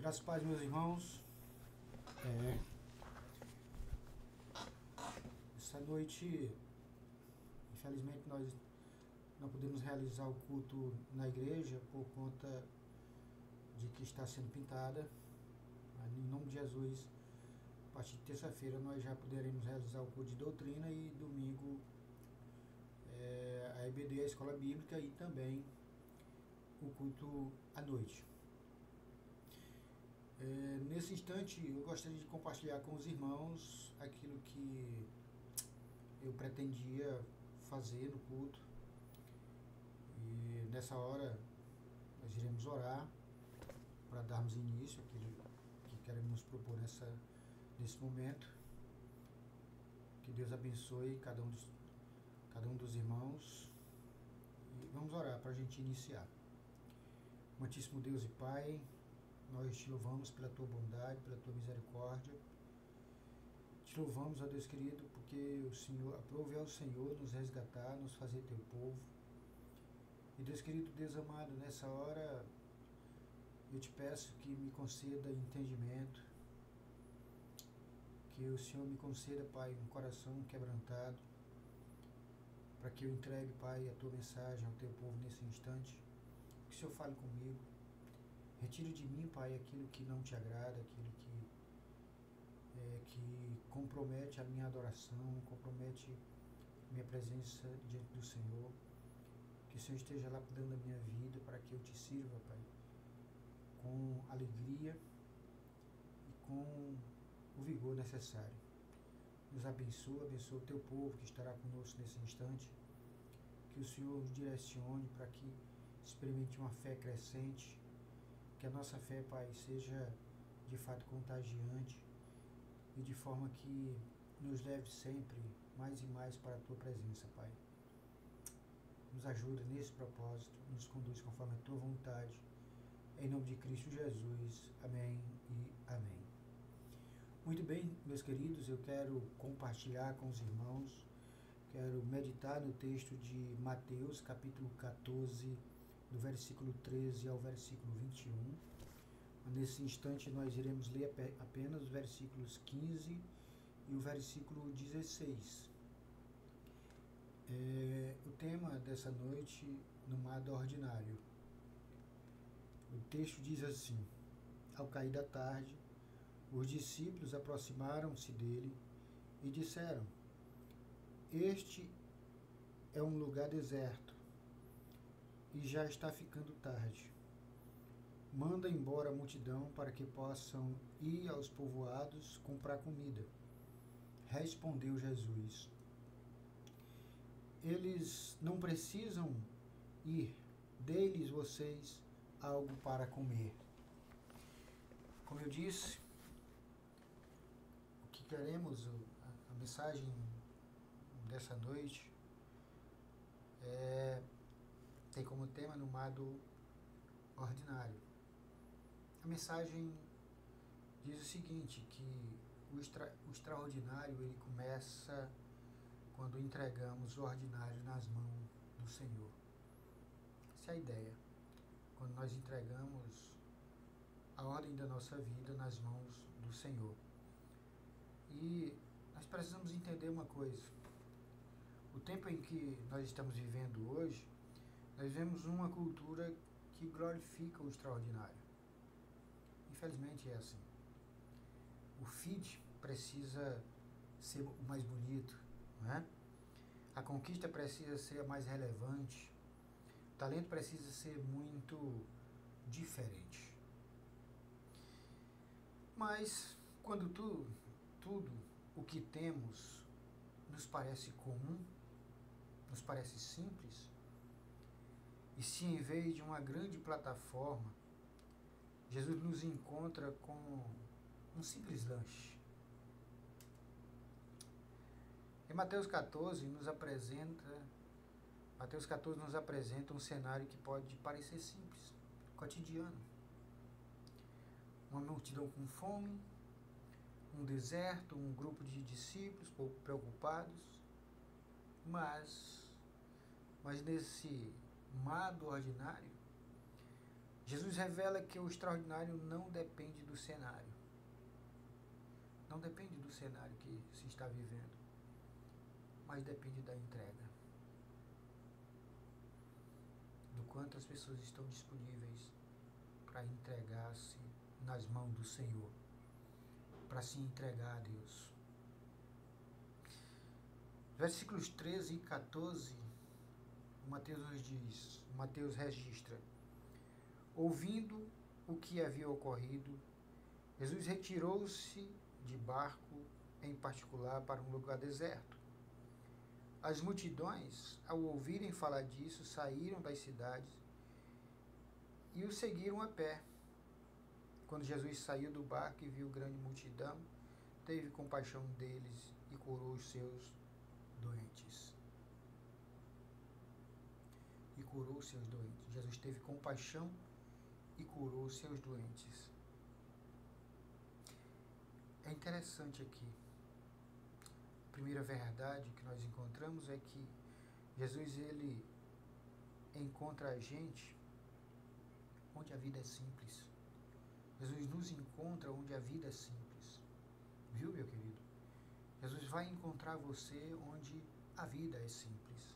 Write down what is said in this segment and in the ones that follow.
Graças a paz, meus irmãos. É, Essa noite, infelizmente, nós não podemos realizar o culto na igreja por conta de que está sendo pintada. Mas, em nome de Jesus, a partir de terça-feira nós já poderemos realizar o culto de doutrina e domingo a EBD, a Escola Bíblica, e também o culto à noite. Nesse instante, eu gostaria de compartilhar com os irmãos aquilo que eu pretendia fazer no culto. E nessa hora, nós iremos orar para darmos início àquilo que queremos propor nesse momento. Que Deus abençoe cada um dos irmãos. E vamos orar para a gente iniciar. Amantíssimo Deus e Pai, nós te louvamos pela tua bondade, pela tua misericórdia. Te louvamos, ó Deus querido, porque o Senhor, aprove ao Senhor nos resgatar, nos fazer teu povo. E Deus querido, Deus amado, nessa hora eu te peço que me conceda entendimento, que o Senhor me conceda, Pai, um coração quebrantado, para que eu entregue, Pai, a tua mensagem ao teu povo nesse instante. Que o Senhor fale comigo. Retire de mim, Pai, aquilo que não te agrada, aquilo que compromete a minha adoração, compromete a minha presença diante do Senhor. Que o Senhor esteja lapidando a minha vida para que eu te sirva, Pai, com alegria e com o vigor necessário. Nos abençoa o teu povo que estará conosco nesse instante. Que o Senhor nos direcione para que experimente uma fé crescente. Que a nossa fé, Pai, seja de fato contagiante e de forma que nos leve sempre mais e mais para a tua presença, Pai. Nos ajuda nesse propósito, nos conduz conforme a tua vontade. Em nome de Cristo Jesus. Amém e amém. Muito bem, meus queridos, eu quero compartilhar com os irmãos, quero meditar no texto de Mateus, capítulo 14, do versículo 13 ao versículo 21. Nesse instante nós iremos ler apenas os versículos 15 e o versículo 16. O tema dessa noite, no modo ordinário. O texto diz assim: ao cair da tarde, os discípulos aproximaram-se dele e disseram: este é um lugar deserto e já está ficando tarde. Manda embora a multidão para que possam ir aos povoados comprar comida. Respondeu Jesus: eles não precisam ir, dê-lhes vocês algo para comer. Como eu disse, o que queremos, a mensagem dessa noite tem como tema no modo ordinário. A mensagem diz o seguinte, que o extraordinário ele começa quando entregamos o ordinário nas mãos do Senhor. Essa é a ideia. Quando nós entregamos a ordem da nossa vida nas mãos do Senhor. E nós precisamos entender uma coisa. O tempo em que nós estamos vivendo hoje, nós vemos uma cultura que glorifica o extraordinário. Infelizmente é assim. O feed precisa ser o mais bonito, não é? A conquista precisa ser a mais relevante. O talento precisa ser muito diferente. Mas quando tudo o que temos nos parece comum, nos parece simples, e se em vez de uma grande plataforma, Jesus nos encontra com um simples lanche. Em Mateus 14 nos apresenta um cenário que pode parecer simples, cotidiano. Uma multidão com fome, um deserto, um grupo de discípulos pouco preocupados, mas nesse modo ordinário, Jesus revela que o extraordinário não depende do cenário. Não depende do cenário que se está vivendo, mas depende da entrega. Do quanto as pessoas estão disponíveis para entregar-se nas mãos do Senhor, para se entregar a Deus. Versículos 13 e 14, Mateus nos diz, Mateus registra: ouvindo o que havia ocorrido, Jesus retirou-se de barco, em particular, para um lugar deserto. As multidões, ao ouvirem falar disso, saíram das cidades e o seguiram a pé. Quando Jesus saiu do barco e viu grande multidão, teve compaixão deles e curou os seus doentes. E curou os seus doentes. Jesus teve compaixão e curou os seus doentes. É interessante aqui. A primeira verdade que nós encontramos é que Jesus, ele encontra a gente onde a vida é simples. Jesus nos encontra onde a vida é simples. Viu, meu querido? Jesus vai encontrar você onde a vida é simples.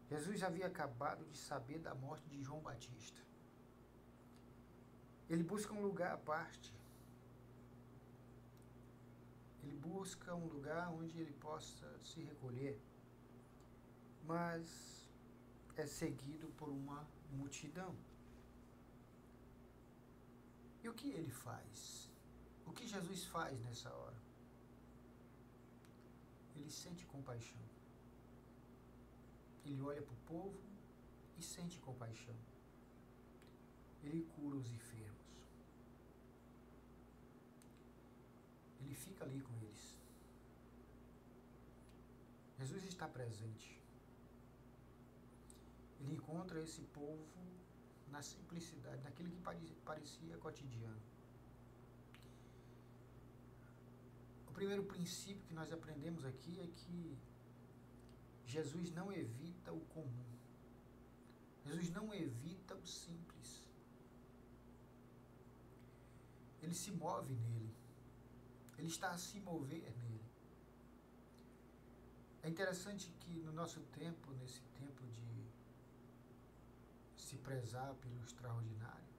Jesus havia acabado de saber da morte de João Batista. Ele busca um lugar à parte. Ele busca um lugar onde ele possa se recolher, mas é seguido por uma multidão. E o que ele faz? O que Jesus faz nessa hora? Ele sente compaixão. Ele olha para o povo e sente compaixão. Ele cura os enfermos. Ele fica ali com eles. Jesus está presente. Ele encontra esse povo na simplicidade, naquilo que parecia cotidiano. O primeiro princípio que nós aprendemos aqui é que Jesus não evita o comum. Jesus não evita o simples. Ele se move nele. Ele está a se mover nele. É interessante que no nosso tempo, nesse tempo de se prezar pelo extraordinário,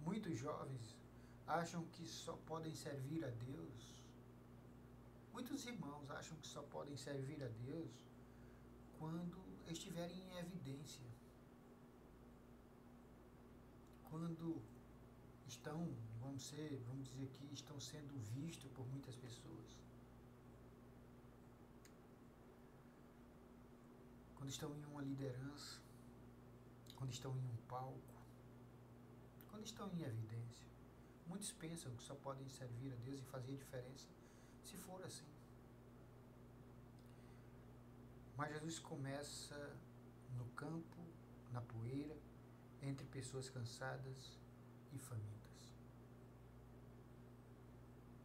muitos jovens acham que só podem servir a Deus. Muitos irmãos acham que só podem servir a Deus quando estiverem em evidência. Quando estão, vamos dizer que estão sendo vistos por muitas pessoas. Quando estão em uma liderança, quando estão em um palco, quando estão em evidência. Muitos pensam que só podem servir a Deus e fazer diferença se for assim. Mas Jesus começa no campo, na poeira, entre pessoas cansadas e famintas.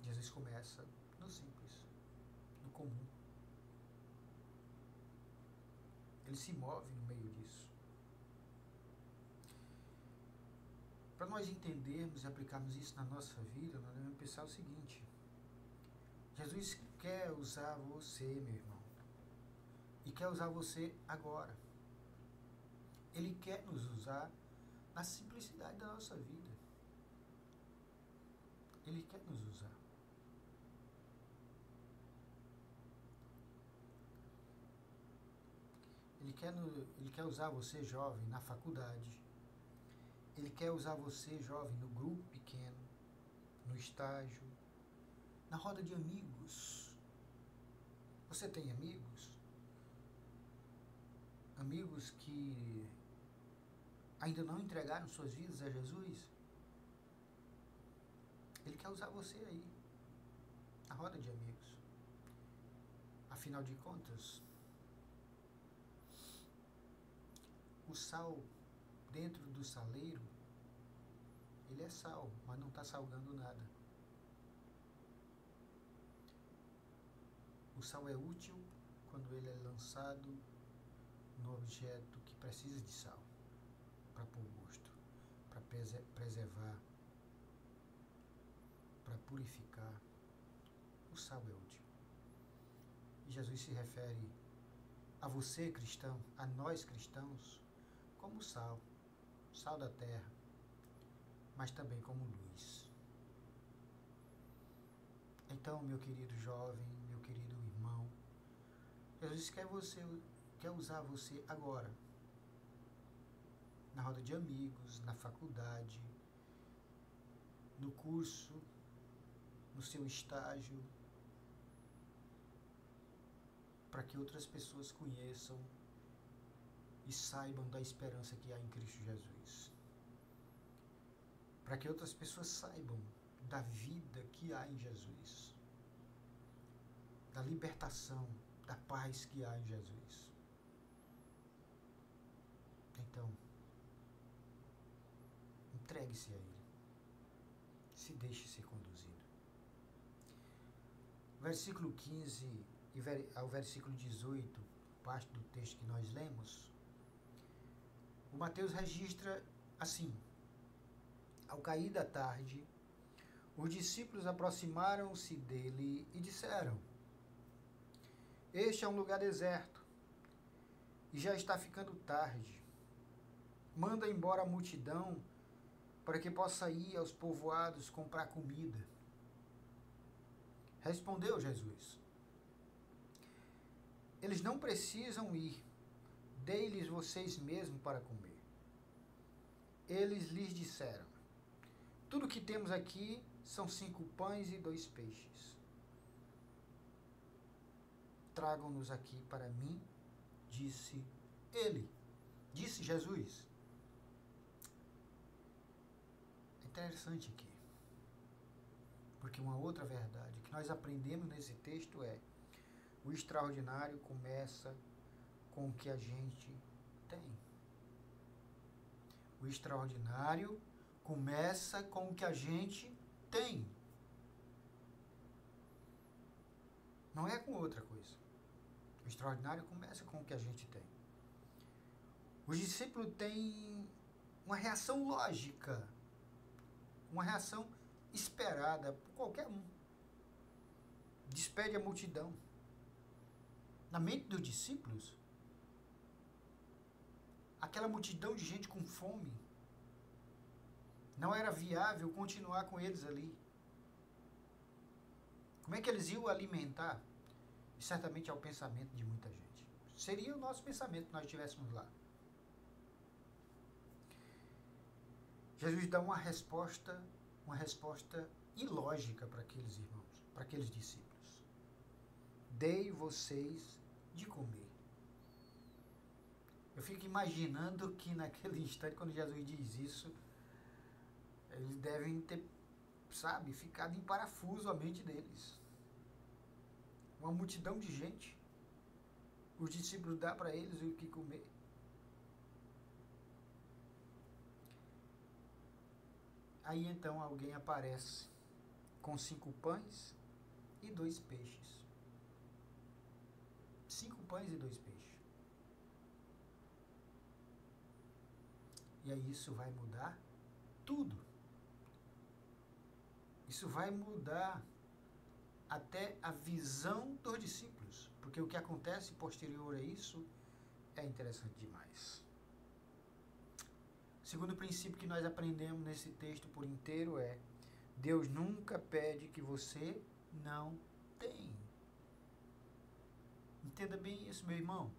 Jesus começa no simples, no comum. Ele se move no meio disso. Para nós entendermos e aplicarmos isso na nossa vida, nós devemos pensar o seguinte: Jesus quer usar você, meu irmão, e quer usar você agora. Ele quer nos usar na simplicidade da nossa vida. Ele quer nos usar. Ele quer usar você, jovem, na faculdade. Ele quer usar você, jovem, no grupo pequeno, no estágio, na roda de amigos. Você tem amigos? Amigos que ainda não entregaram suas vidas a Jesus? Ele quer usar você aí, na roda de amigos. Afinal de contas, o sal dentro do saleiro, ele é sal, mas não está salgando nada. O sal é útil quando ele é lançado no objeto que precisa de sal, para pôr gosto. preservar, para purificar, o sal é útil. E Jesus se refere a você, cristão, a nós cristãos, como sal, sal da terra, mas também como luz. Então, meu querido jovem, meu querido irmão, Jesus quer usar você agora, na roda de amigos, na faculdade, no curso, no seu estágio, para que outras pessoas conheçam e saibam da esperança que há em Cristo Jesus. Para que outras pessoas saibam da vida que há em Jesus, da libertação, da paz que há em Jesus. Então, entregue-se a Ele. Se deixe ser conduzido. Versículo 15 ao versículo 18, parte do texto que nós lemos, o Mateus registra assim: ao cair da tarde, os discípulos aproximaram-se dele e disseram: este é um lugar deserto e já está ficando tarde. Manda embora a multidão para que possa ir aos povoados comprar comida. Respondeu Jesus: eles não precisam ir, dei-lhes vocês mesmos para comer. Eles lhes disseram: tudo que temos aqui são 5 pães e 2 peixes. Tragam-nos aqui para mim, disse Jesus. É interessante aqui, porque uma outra verdade que nós aprendemos nesse texto é: o extraordinário começa com o que a gente tem. O extraordinário começa com o que a gente tem. Não é com outra coisa. O extraordinário começa com o que a gente tem. Os discípulos têm uma reação lógica, uma reação esperada por qualquer um. Despede a multidão. Na mente dos discípulos, aquela multidão de gente com fome, não era viável continuar com eles ali. Como é que eles iam alimentar? E certamente é o pensamento de muita gente. Seria o nosso pensamento se nós estivéssemos lá. Jesus dá uma resposta ilógica para aqueles irmãos, para aqueles discípulos. Dei vocês de comer. Eu fico imaginando que naquele instante, quando Jesus diz isso, eles devem ter, ficado em parafuso a mente deles. Uma multidão de gente. Os discípulos dão para eles o que comer. Aí então alguém aparece com 5 pães e 2 peixes. 5 pães e 2 peixes. E aí isso vai mudar tudo. Isso vai mudar até a visão dos discípulos. Porque o que acontece posterior a isso é interessante demais. O segundo princípio que nós aprendemos nesse texto por inteiro é: Deus nunca pede que você não tem. Entenda bem isso, meu irmão.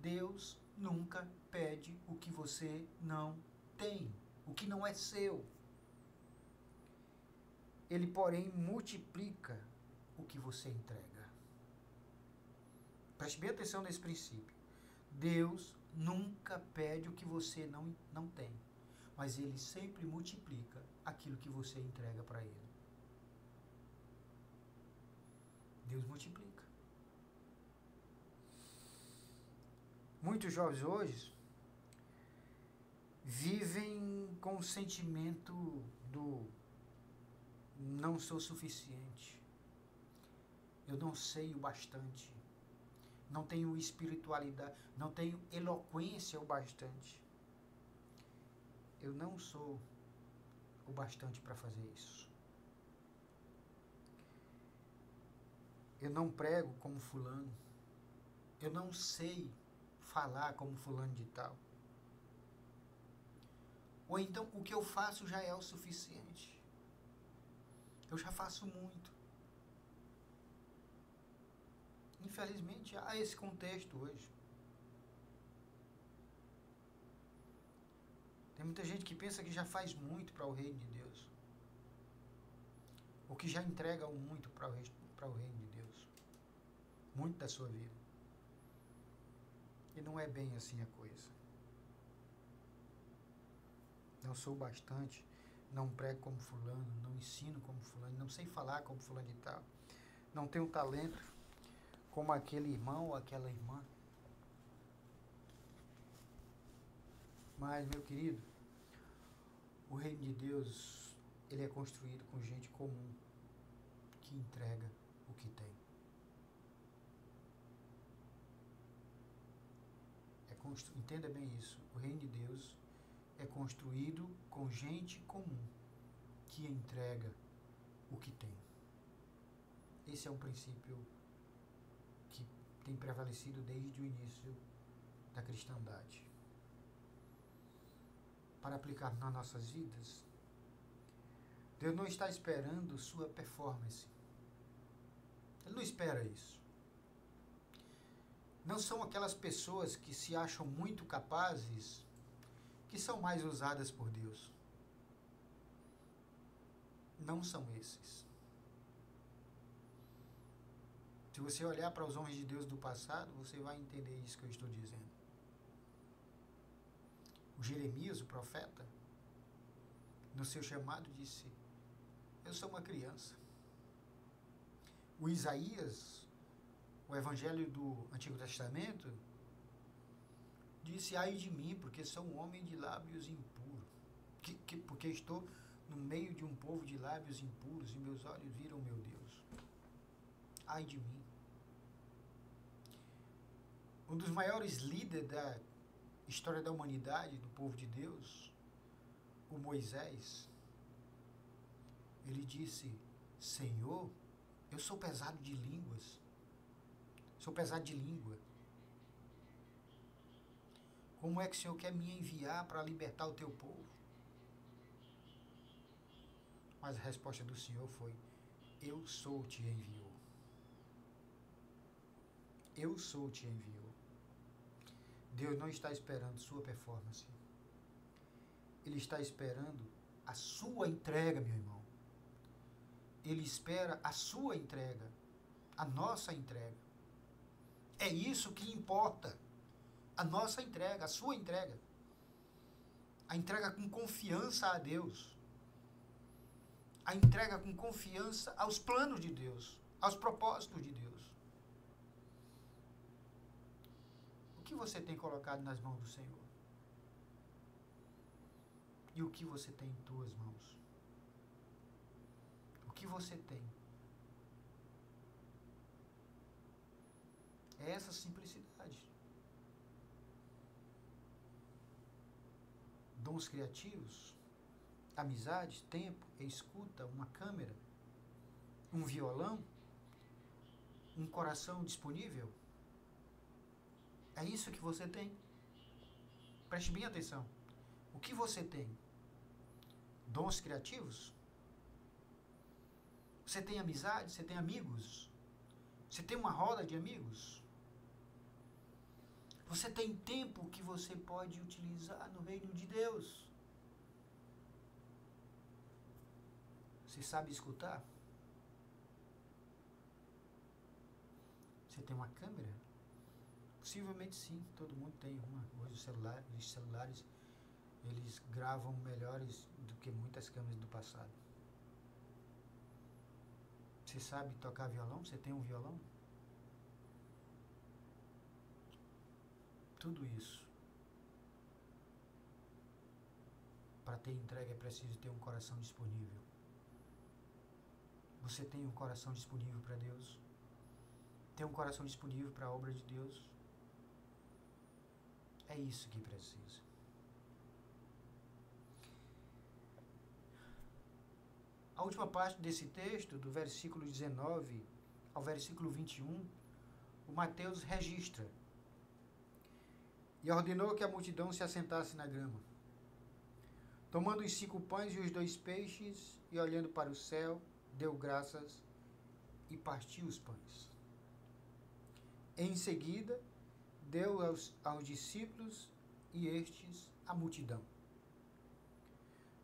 Deus nunca pede o que você não tem, o que não é seu. Ele, porém, multiplica o que você entrega. Preste bem atenção nesse princípio. Deus nunca pede o que você não tem, mas Ele sempre multiplica aquilo que você entrega para Ele. Deus multiplica. Muitos jovens hoje vivem com o sentimento do não sou suficiente, eu não sei o bastante, não tenho espiritualidade, não tenho eloquência o bastante, eu não sou o bastante para fazer isso. Eu não prego como fulano. Eu não sei falar como fulano de tal. Ou então, o que eu faço já é o suficiente. Eu já faço muito. Infelizmente, há esse contexto hoje. Tem muita gente que pensa que já faz muito para o reino de Deus. Ou que já entrega muito para o reino de Deus. Muito da sua vida. E não é bem assim a coisa. Não sou bastante, não prego como fulano, não ensino como fulano, não sei falar como fulano de tal. Não tenho talento como aquele irmão ou aquela irmã. Mas, meu querido, o reino de Deus, ele é construído com gente comum, que entrega o que tem. Entenda bem isso. O reino de Deus é construído com gente comum, que entrega o que tem. Esse é um princípio que tem prevalecido desde o início da cristandade. Para aplicar nas nossas vidas, Deus não está esperando sua performance. Ele não espera isso. Não são aquelas pessoas que se acham muito capazes que são mais usadas por Deus. Não são esses. Se você olhar para os homens de Deus do passado, você vai entender isso que eu estou dizendo. O Jeremias, o profeta, no seu chamado disse: eu sou uma criança. O Isaías, o evangelho do Antigo Testamento, disse: ai de mim, porque sou um homem de lábios impuros, porque estou no meio de um povo de lábios impuros e meus olhos viram meu Deus. Ai de mim. Um dos maiores líderes da história da humanidade, do povo de Deus, o Moisés, ele disse: Senhor, eu sou pesado de línguas, sou pesado de língua. Como é que o Senhor quer me enviar para libertar o teu povo? Mas a resposta do Senhor foi: eu sou te enviou. Eu sou te enviou. Deus não está esperando sua performance. Ele está esperando a sua entrega, meu irmão. Ele espera a sua entrega, a nossa entrega. É isso que importa. A nossa entrega, a sua entrega. A entrega com confiança a Deus. A entrega com confiança aos planos de Deus, aos propósitos de Deus. O que você tem colocado nas mãos do Senhor? E o que você tem em tuas mãos? O que você tem? É essa simplicidade. Dons criativos, amizade, tempo, escuta, uma câmera, um violão, um coração disponível. É isso que você tem. Preste bem atenção. O que você tem? Dons criativos? Você tem amizade? Você tem amigos? Você tem uma roda de amigos? Você tem tempo que você pode utilizar no reino de Deus? Você sabe escutar? Você tem uma câmera? Possivelmente sim, todo mundo tem uma. Hoje os celulares, eles gravam melhores do que muitas câmeras do passado. Você sabe tocar violão? Você tem um violão? Tudo isso. Para ter entrega é preciso ter um coração disponível. Você tem um coração disponível para Deus? Tem um coração disponível para a obra de Deus? É isso que precisa. a última parte desse texto, do versículo 19 ao versículo 21, o Mateus registra: e ordenou que a multidão se assentasse na grama. Tomando os 5 pães e os 2 peixes, e olhando para o céu, deu graças e partiu os pães. Em seguida, deu aos discípulos e estes à multidão.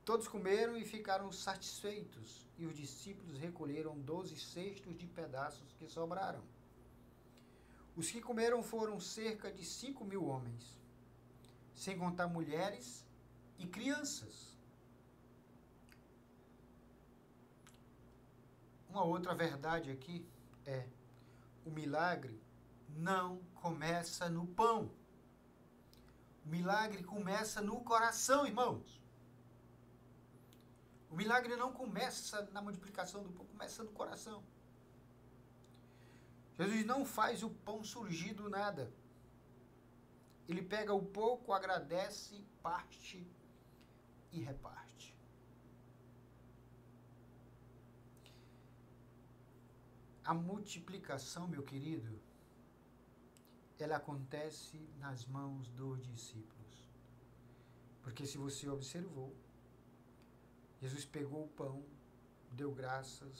Todos comeram e ficaram satisfeitos, e os discípulos recolheram 12 cestos de pedaços que sobraram. Os que comeram foram cerca de 5.000 homens, sem contar mulheres e crianças. Uma outra verdade aqui é: o milagre não começa no pão. O milagre começa no coração, irmãos. O milagre não começa na multiplicação do pão, começa no coração. Jesus não faz o pão surgir do nada. Ele pega o pouco, agradece, parte e reparte. A multiplicação, meu querido, ela acontece nas mãos dos discípulos. Porque se você observou, Jesus pegou o pão, deu graças,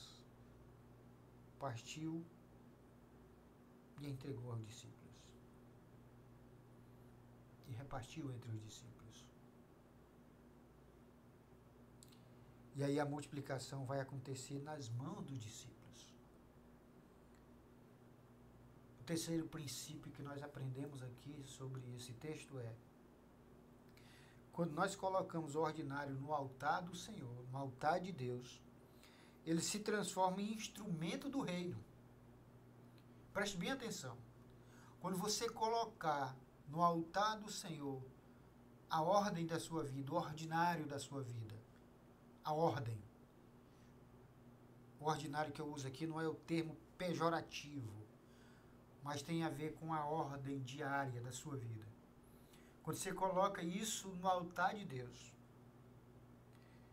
partiu e entregou aos discípulos. E repartiu entre os discípulos. E aí a multiplicação vai acontecer nas mãos dos discípulos. O terceiro princípio que nós aprendemos aqui sobre esse texto é: quando nós colocamos o ordinário no altar do Senhor, no altar de Deus, ele se transforma em instrumento do reino. Preste bem atenção. Quando você colocar no altar do Senhor a ordem da sua vida, o ordinário da sua vida, a ordem. O ordinário que eu uso aqui não é o termo pejorativo, mas tem a ver com a ordem diária da sua vida. Quando você coloca isso no altar de Deus,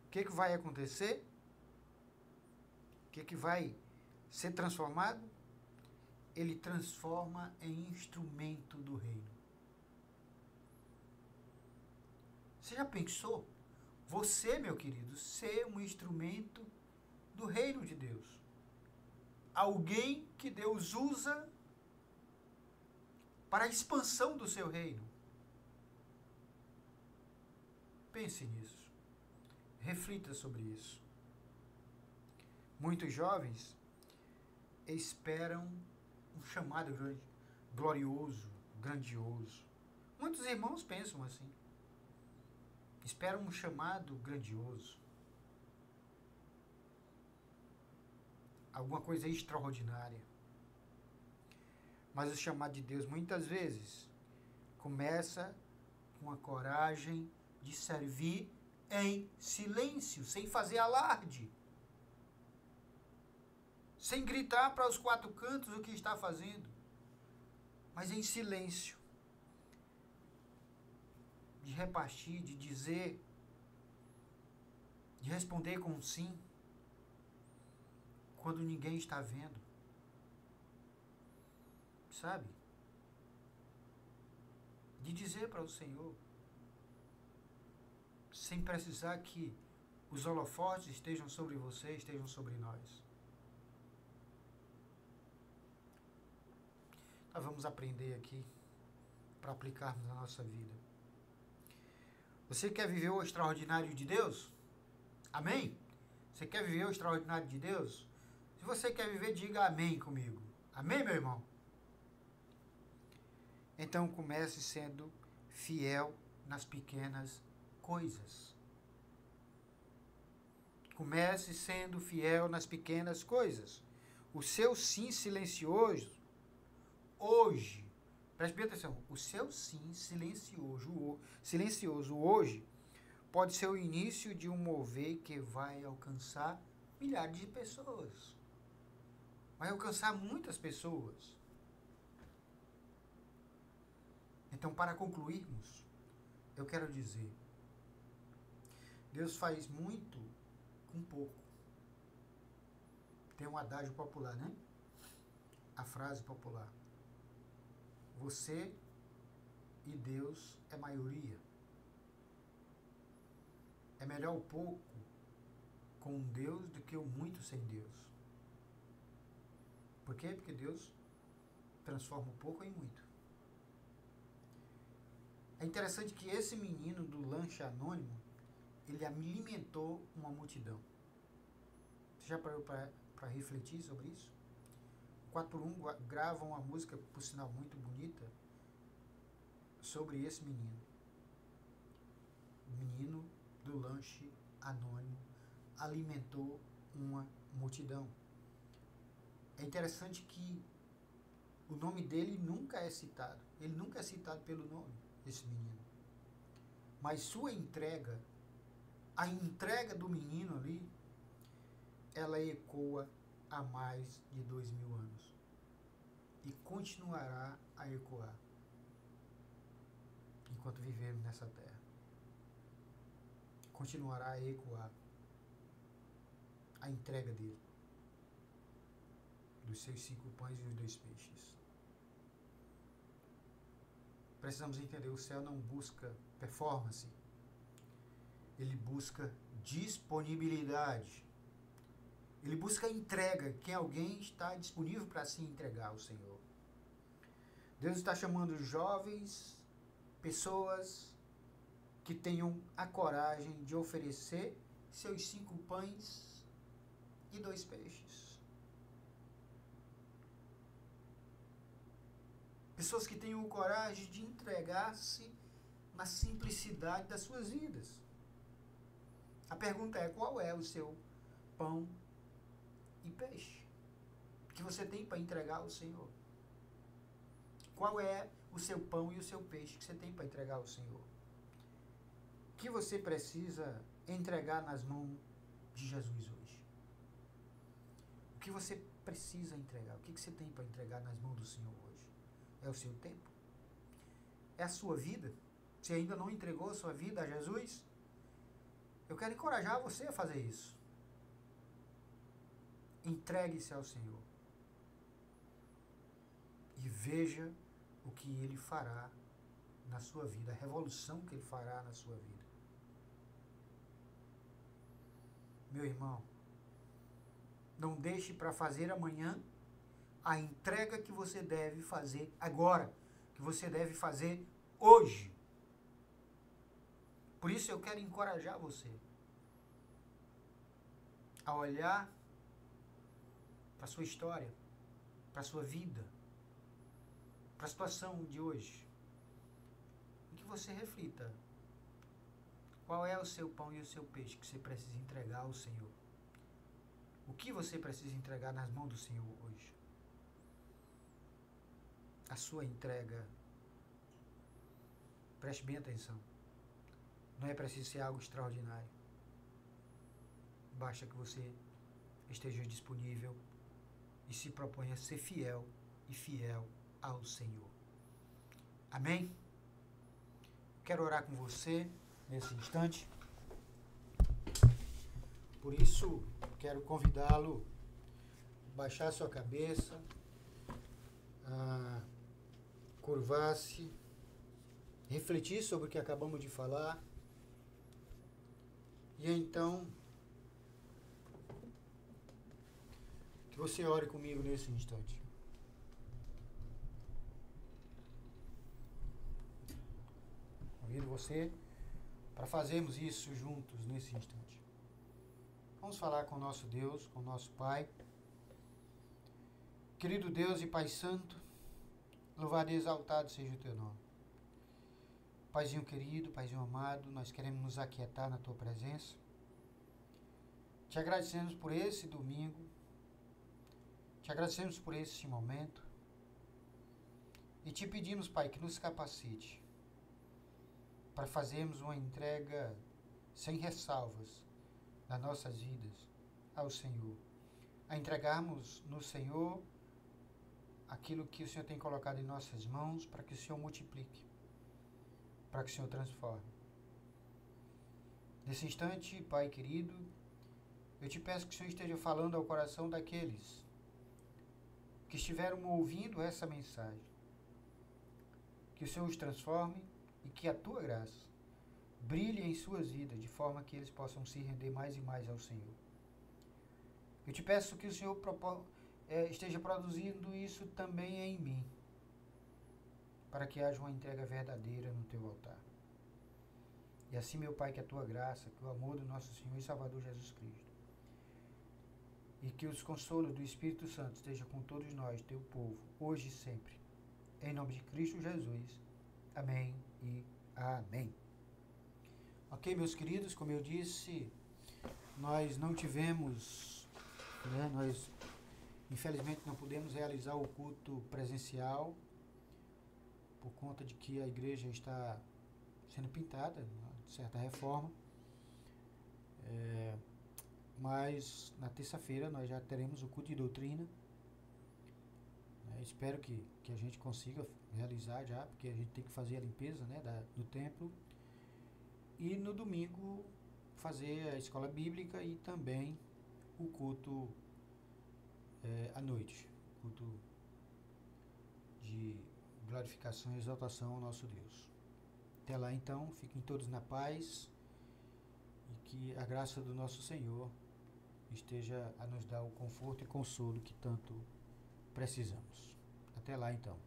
o que vai acontecer? O que vai ser transformado? Ele transforma em instrumento do reino. Você já pensou? Você, meu querido, ser um instrumento do reino de Deus. Alguém que Deus usa para a expansão do seu reino. Pense nisso. Reflita sobre isso. Muitos jovens esperam um chamado glorioso, grandioso. Muitos irmãos pensam assim. Esperam um chamado grandioso. Alguma coisa extraordinária. Mas o chamado de Deus, muitas vezes, começa com a coragem de servir em silêncio, sem fazer alarde. Sem gritar para os 4 cantos o que está fazendo, mas em silêncio. De repartir, de dizer, de responder com sim, quando ninguém está vendo. Sabe? De dizer para o Senhor, sem precisar que os holofotes estejam sobre você, estejam sobre nós. Nós vamos aprender aqui para aplicarmos na nossa vida. Você quer viver o extraordinário de Deus? Amém? Você quer viver o extraordinário de Deus? Se você quer viver, diga amém comigo. Amém, meu irmão? Então comece sendo fiel nas pequenas coisas. Comece sendo fiel nas pequenas coisas. O seu sim silencioso, hoje, preste bem atenção, o seu sim silencioso hoje pode ser o início de um mover que vai alcançar milhares de pessoas. Vai alcançar muitas pessoas. Então, para concluirmos, eu quero dizer, Deus faz muito com pouco. tem um adágio popular, né? A frase popular. Você e Deus é maioria. É melhor o pouco com Deus do que o muito sem Deus. Por quê? Porque Deus transforma o pouco em muito. É interessante que esse menino do lanche anônimo, ele alimentou uma multidão. Você já parou para refletir sobre isso? 4x1 grava uma música, por sinal, muito bonita, sobre esse menino. O menino do lanche anônimo alimentou uma multidão. É interessante que o nome dele nunca é citado. Ele nunca é citado pelo nome, esse menino. Mas sua entrega, a entrega do menino ali, ela ecoa há mais de 2000 anos. E continuará a ecoar enquanto vivemos nessa terra. Continuará a ecoar a entrega dele, dos seus 5 pães e os 2 peixes. Precisamos entender, o céu não busca performance, ele busca disponibilidade. Ele busca entrega, que alguém está disponível para se entregar ao Senhor. Deus está chamando jovens, pessoas que tenham a coragem de oferecer seus 5 pães e 2 peixes. Pessoas que tenham coragem de entregar-se na simplicidade das suas vidas. A pergunta é, qual é o seu pão e peixe que você tem para entregar ao Senhor? Qual é o seu pão e o seu peixe que você tem para entregar ao Senhor? O que você precisa entregar nas mãos de Jesus hoje? O que você precisa entregar? O que você tem para entregar nas mãos do Senhor hoje? É o seu tempo? É a sua vida? Você ainda não entregou a sua vida a Jesus? Eu quero encorajar você a fazer isso. Entregue-se ao Senhor. E veja o que Ele fará na sua vida, a revolução que Ele fará na sua vida. Meu irmão, não deixe para fazer amanhã a entrega que você deve fazer agora, que você deve fazer hoje. Por isso eu quero encorajar você a olhar para a sua história, para a sua vida, para a situação de hoje, e que você reflita qual é o seu pão e o seu peixe que você precisa entregar ao Senhor. O que você precisa entregar nas mãos do Senhor hoje? A sua entrega, preste bem atenção, não é preciso ser algo extraordinário. Basta que você esteja disponível e se proponha a ser fiel e fiel ao Senhor. Amém? Quero orar com você nesse instante. Por isso, quero convidá-lo a baixar sua cabeça, a curvar-se, refletir sobre o que acabamos de falar. E então, que você ore comigo nesse instante. Convido você para fazermos isso juntos nesse instante. Vamos falar com o nosso Deus, com o nosso Pai. Querido Deus e Pai Santo, louvado e exaltado seja o Teu nome. Paizinho querido, Paizinho amado, nós queremos nos aquietar na Tua presença. Te agradecemos por esse domingo, te agradecemos por esse momento e te pedimos, Pai, que nos capacite para fazermos uma entrega sem ressalvas das nossas vidas ao Senhor, a entregarmos no Senhor aquilo que o Senhor tem colocado em nossas mãos para que o Senhor multiplique, para que o Senhor transforme. Nesse instante, Pai querido, Eu te peço que o Senhor esteja falando ao coração daqueles que estiveram ouvindo essa mensagem. Que o Senhor os transforme e que a tua graça brilhe em suas vidas, de forma que eles possam se render mais e mais ao Senhor. Eu te peço que o Senhor esteja produzindo isso também em mim, para que haja uma entrega verdadeira no teu altar. E assim, meu Pai, que a tua graça, que o amor do nosso Senhor e Salvador Jesus Cristo, e que os consolos do Espírito Santo estejam com todos nós, teu povo, hoje e sempre. Em nome de Cristo Jesus. Amém e amém. Ok, meus queridos, como eu disse, nós não tivemos, nós infelizmente não pudemos realizar o culto presencial por conta de que a igreja está sendo pintada, de certa reforma. Mas na terça-feira nós já teremos o culto de doutrina. Espero que a gente consiga realizar já, porque a gente tem que fazer a limpeza, do templo. E no domingo fazer a escola bíblica e também o culto à noite. Culto de glorificação e exaltação ao nosso Deus. Até lá então, fiquem todos na paz e que a graça do nosso Senhor esteja a nos dar o conforto e consolo que tanto precisamos. Até lá então.